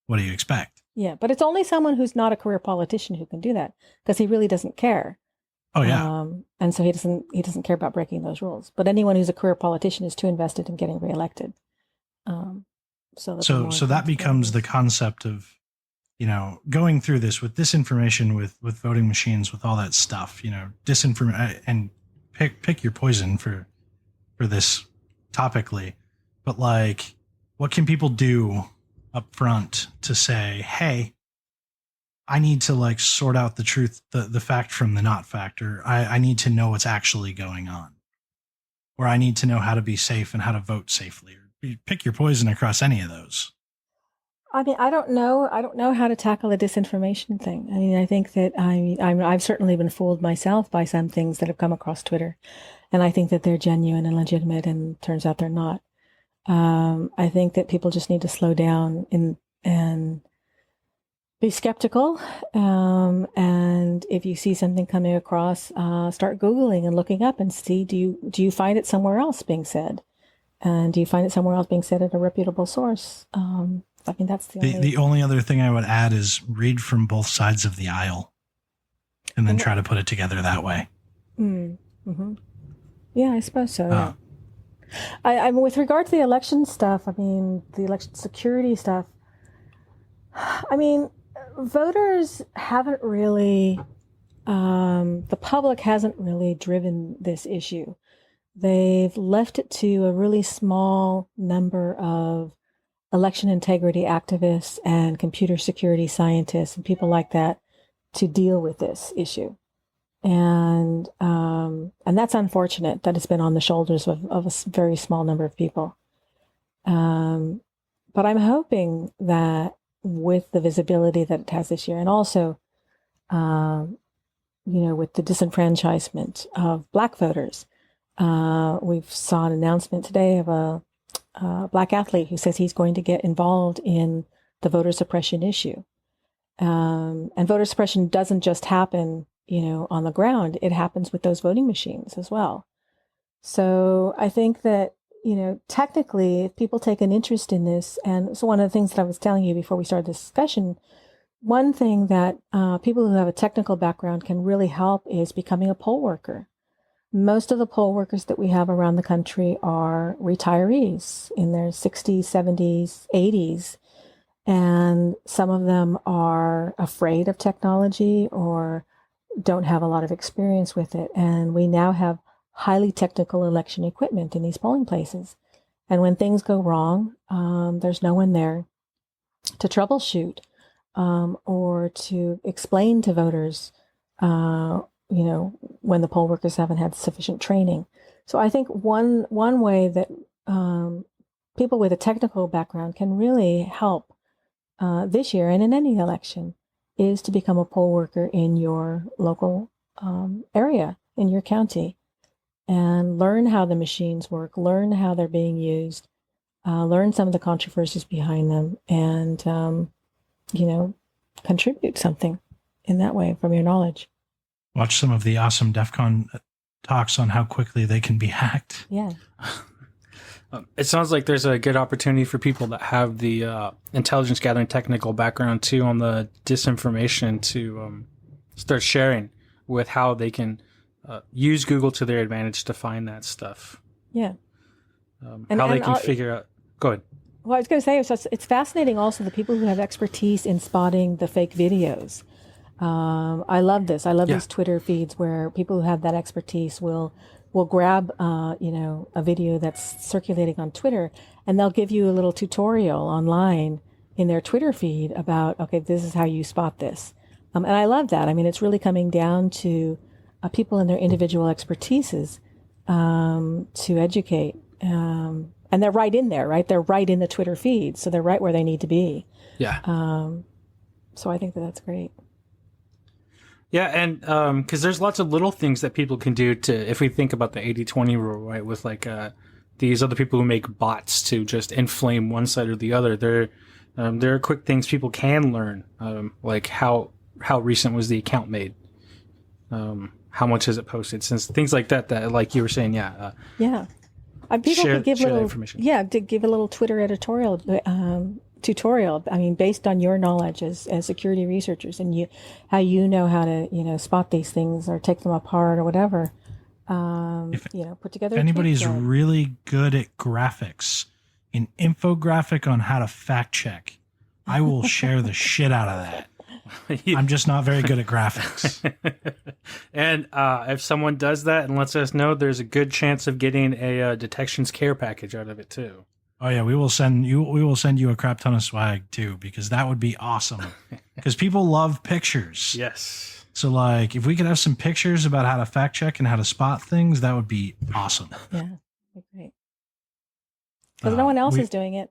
what do you expect? Yeah, but it's only someone who's not a career politician who can do that, because he really doesn't care. Oh yeah. And so he doesn't care about breaking those rules. But anyone who's a career politician is too invested in getting reelected. So that becomes the concept of, going through this with disinformation, with voting machines, with all that stuff, disinformation, and pick your poison for this topically. But like, what can people do up front to say, hey, I need to like sort out the truth, the fact from the not fact, or I need to know what's actually going on, or I need to know how to be safe and how to vote safely, or pick your poison across any of those. I mean, I don't know how to tackle the disinformation thing. I mean, I think that I've certainly been fooled myself by some things that have come across Twitter, and I think that they're genuine and legitimate, and turns out they're not. I think that people just need to slow down and be skeptical. And if you see something coming across, start Googling and looking up and see, do you find it somewhere else being said? And do you find it somewhere else being said at a reputable source? I mean, that's the only other thing I would add is read from both sides of the aisle and then try to put it together that way. Mm-hmm. Yeah, I suppose so. Yeah. I with regard to the election stuff, I mean, the election security stuff, I mean, voters haven't really, the public hasn't really driven this issue. They've left it to a really small number of election integrity activists and computer security scientists and people like that to deal with this issue. And that's unfortunate that it's been on the shoulders of a very small number of people. But I'm hoping that with the visibility that it has this year, and also, with the disenfranchisement of Black voters, we've saw an announcement today of a Black athlete who says he's going to get involved in the voter suppression issue. And voter suppression doesn't just happen, on the ground. It happens with those voting machines as well. So I think that, technically, if people take an interest in this, and so one of the things that I was telling you before we started this discussion, one thing that people who have a technical background can really help is becoming a poll worker. Most of the poll workers that we have around the country are retirees in their 60s, 70s, 80s, and some of them are afraid of technology or don't have a lot of experience with it. And we now have highly technical election equipment in these polling places. And when things go wrong, there's no one there to troubleshoot or to explain to voters, when the poll workers haven't had sufficient training. So I think one way that people with a technical background can really help this year and in any election is to become a poll worker in your local area, in your county, and learn how the machines work, learn how they're being used, learn some of the controversies behind them, and, contribute something in that way from your knowledge. Watch some of the awesome DEF CON talks on how quickly they can be hacked. Yeah. It sounds like there's a good opportunity for people that have the intelligence gathering technical background too on the disinformation to start sharing with how they can use Google to their advantage to find that stuff. Yeah. How they can figure out. Go ahead. Well, I was going to say, it's fascinating also the people who have expertise in spotting the fake videos. I love this. I love these Twitter feeds where people who have that expertise will grab, a video that's circulating on Twitter, and they'll give you a little tutorial online in their Twitter feed about, okay, this is how you spot this. And I love that. I mean, it's really coming down to people and their individual expertises to educate. And they're right in there, right? They're right in the Twitter feed, so they're right where they need to be. Yeah. So I think that's great. Yeah, and because there's lots of little things that people can do to, if we think about the 80-20 rule, right, with like these other people who make bots to just inflame one side or the other, there are quick things people can learn, like how recent was the account made, how much has it posted, since things like that like you were saying, yeah. People share, could give share that little, information. to give a little Twitter editorial tutorial. I mean, based on your knowledge as security researchers and how you know how to spot these things or take them apart or whatever. Put together. If anybody's a tweet thread. really good at graphics, an infographic on how to fact check, I will share the shit out of that. I'm just not very good at graphics. And if someone does that and lets us know, there's a good chance of getting a detections care package out of it too. Oh yeah, we will send you a crap ton of swag too, because that would be awesome. Because people love pictures. Yes. So like, if we could have some pictures about how to fact check and how to spot things, that would be awesome. Yeah, that'd be great. Because no one else is doing it.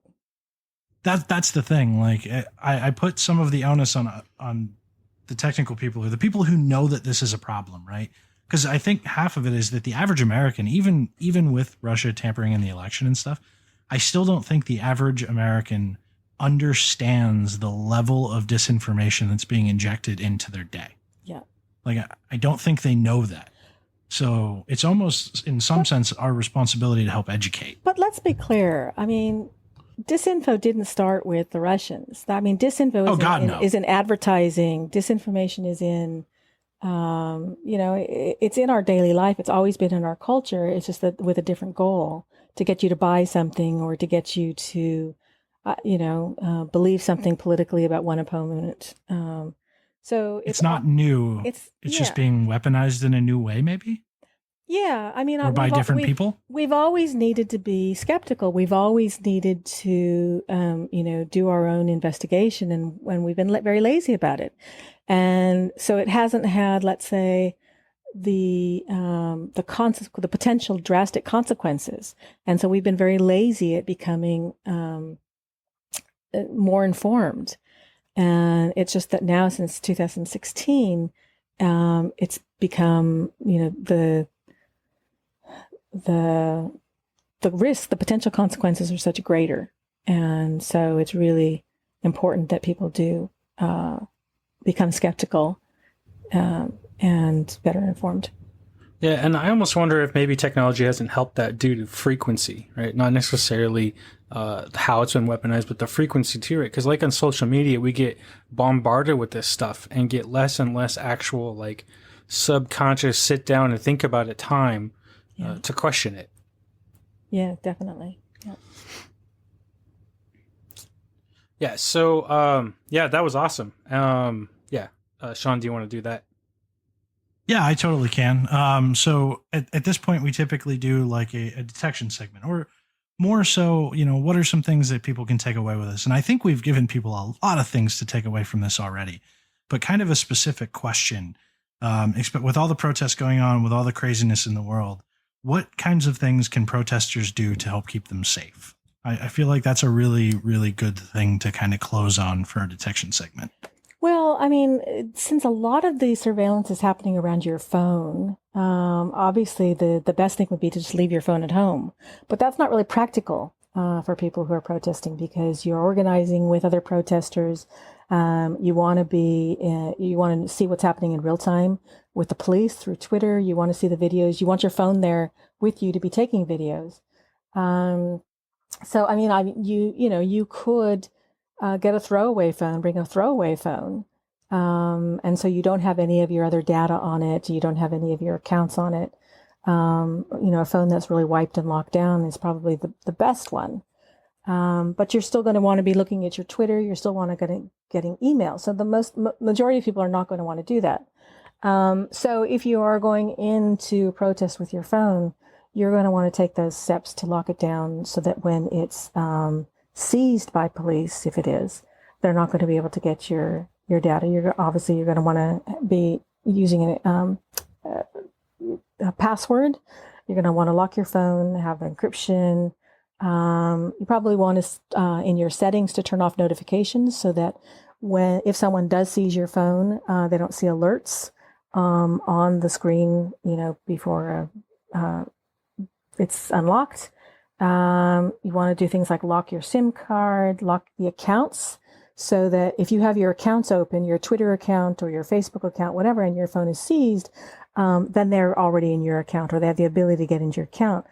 That's the thing. Like, I put some of the onus on the technical people, or the people who know that this is a problem, right? Because I think half of it is that the average American, even with Russia tampering in the election and stuff, I still don't think the average American understands the level of disinformation that's being injected into their day. Yeah. Like, I don't think they know that. So it's almost, in some sense, our responsibility to help educate. But let's be clear. I mean, disinfo didn't start with the Russians. I mean, disinfo is in advertising. Disinformation is in, it's in our daily life. It's always been in our culture. It's just that with a different goal, to get you to buy something or to get you to, believe something politically about one opponent. So it's not new. It's just being weaponized in a new way, maybe. Yeah, I mean, or by different people. We've always needed to be skeptical. We've always needed to, do our own investigation, and when we've been very lazy about it, and so it hasn't had, let's say, the potential drastic consequences, and so we've been very lazy at becoming more informed. And it's just that now, since 2016, it's become, the risk, the potential consequences are such greater. And so it's really important that people do become skeptical and better informed. Yeah, and I almost wonder if maybe technology hasn't helped that due to frequency, right? Not necessarily how it's been weaponized, but the frequency to it. Because like on social media, we get bombarded with this stuff and get less and less actual like subconscious sit down and think about it time to question it. Yeah, definitely. Yeah. So, that was awesome. Sean, do you want to do that? Yeah, I totally can. So at this point, we typically do like a detection segment, or more so, what are some things that people can take away with this? And I think we've given people a lot of things to take away from this already, but kind of a specific question. With all the protests going on, with all the craziness in the world, what kinds of things can protesters do to help keep them safe? I feel like that's a really, really good thing to kind of close on for a detection segment. Well, I mean, since a lot of the surveillance is happening around your phone, obviously the best thing would be to just leave your phone at home. But that's not really practical for people who are protesting, because you're organizing with other protesters. You want to see what's happening in real time with the police through Twitter. You want to see the videos. You want your phone there with you to be taking videos. So, I mean, you could get a throwaway phone, bring a throwaway phone. And so you don't have any of your other data on it. You don't have any of your accounts on it. A phone that's really wiped and locked down is probably the best one. But you're still going to want to be looking at your Twitter. You're still want to getting emails. So the majority of people are not going to want to do that. So if you are going into protest with your phone, you're going to want to take those steps to lock it down so that when it's seized by police, if it is, they're not going to be able to get your data. You're going to want to be using a password. You're going to want to lock your phone, have encryption. You probably want to, in your settings, to turn off notifications so that if someone does seize your phone, they don't see alerts on the screen, before it's unlocked. You want to do things like lock your SIM card, lock the accounts, so that if you have your accounts open, your Twitter account or your Facebook account, whatever, and your phone is seized, then they're already in your account, or they have the ability to get into your account.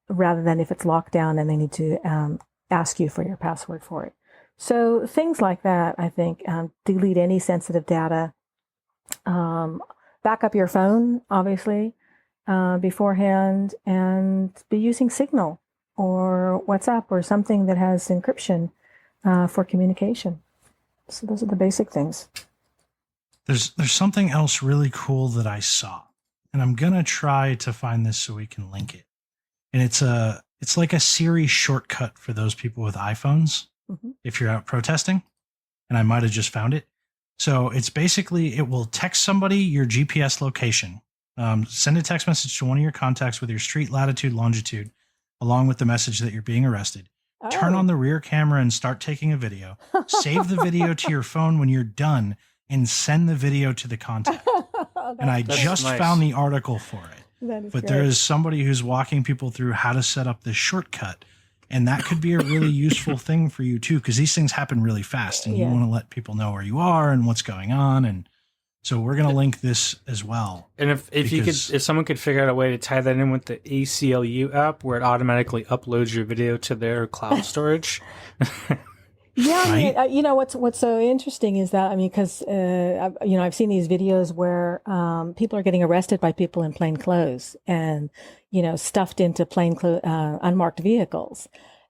rather than if it's locked down and they need to ask you for your password for it. So things like that, I think, delete any sensitive data, back up your phone, obviously, beforehand, and be using Signal or WhatsApp or something that has encryption for communication. So those are the basic things. There's something else really cool that I saw, and I'm gonna try to find this so we can link it. And it's like a Siri shortcut for those people with iPhones. Mm-hmm. If you're out protesting, and I might have just found it. So it's basically, it will text somebody your GPS location, send a text message to one of your contacts with your street latitude, longitude, along with the message that you're being arrested. Oh. Turn on the rear camera and start taking a video. Save the video to your phone when you're done and send the video to the contact. And I just found the article for it. But great. there is somebody who's walking people through how to set up this shortcut. And that could be a really useful thing for you too, because these things happen really fast and you want to let people know where you are and what's going on. And so we're going to link this as well. And if someone could figure out a way to tie that in with the ACLU app where it automatically uploads your video to their cloud storage. Yeah, right? I mean, what's so interesting is that, I mean, because I've seen these videos where people are getting arrested by people in plain clothes and stuffed into unmarked vehicles,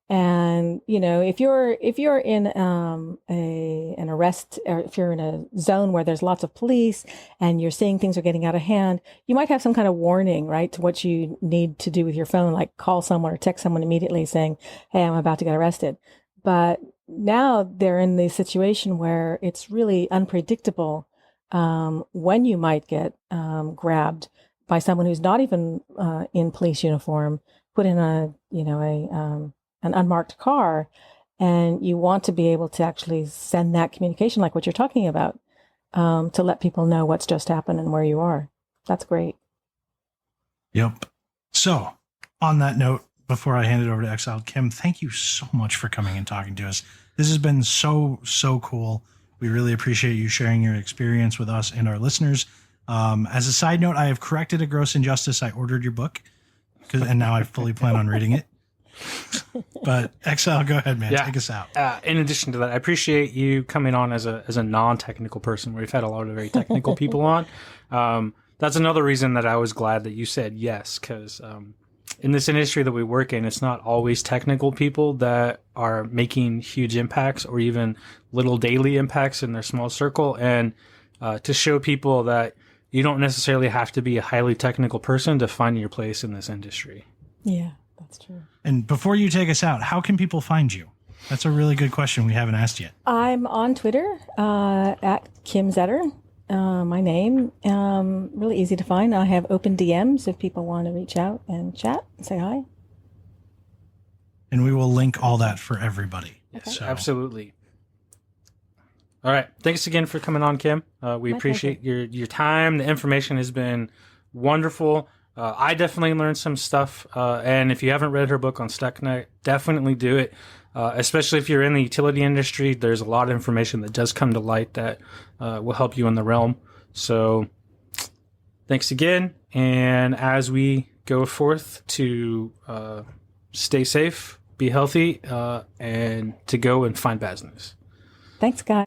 and if you're in an arrest, or if you're in a zone where there's lots of police and you're seeing things are getting out of hand, you might have some kind of warning, right, to what you need to do with your phone, like call someone or text someone immediately saying, "Hey, I'm about to get arrested," but now they're in the situation where it's really unpredictable when you might get grabbed by someone who's not even in police uniform, put in an unmarked car, and you want to be able to actually send that communication, like what you're talking about, to let people know what's just happened and where you are. That's great. Yep. So, on that note, before I hand it over to Exile, Kim, thank you so much for coming and talking to us. This has been so cool. We really appreciate you sharing your experience with us and our listeners. As a side note, I have corrected a gross injustice. I ordered your book, and now I fully plan on reading it. But Exile, go ahead, man. Take us out. In addition to that, I appreciate you coming on as a non-technical person. We've had a lot of very technical people on. That's another reason that I was glad that you said yes, because in this industry that we work in, it's not always technical people that are making huge impacts or even little daily impacts in their small circle. And to show people that you don't necessarily have to be a highly technical person to find your place in this industry. Yeah, that's true. And before you take us out, how can people find you? That's a really good question we haven't asked yet. I'm on Twitter at Kim Zetter. My name, really easy to find. I have open DMs if people want to reach out and chat and say hi. And we will link all that for everybody. Yes, So. absolutely. All right. Thanks again for coming on, Kim. We appreciate your time. The information has been wonderful. I definitely learned some stuff. And if you haven't read her book on Stuxnet, definitely do it. Especially if you're in the utility industry, there's a lot of information that does come to light that will help you in the realm. So thanks again. And as we go forth to stay safe, be healthy, and to go and find bad news. Thanks, guys.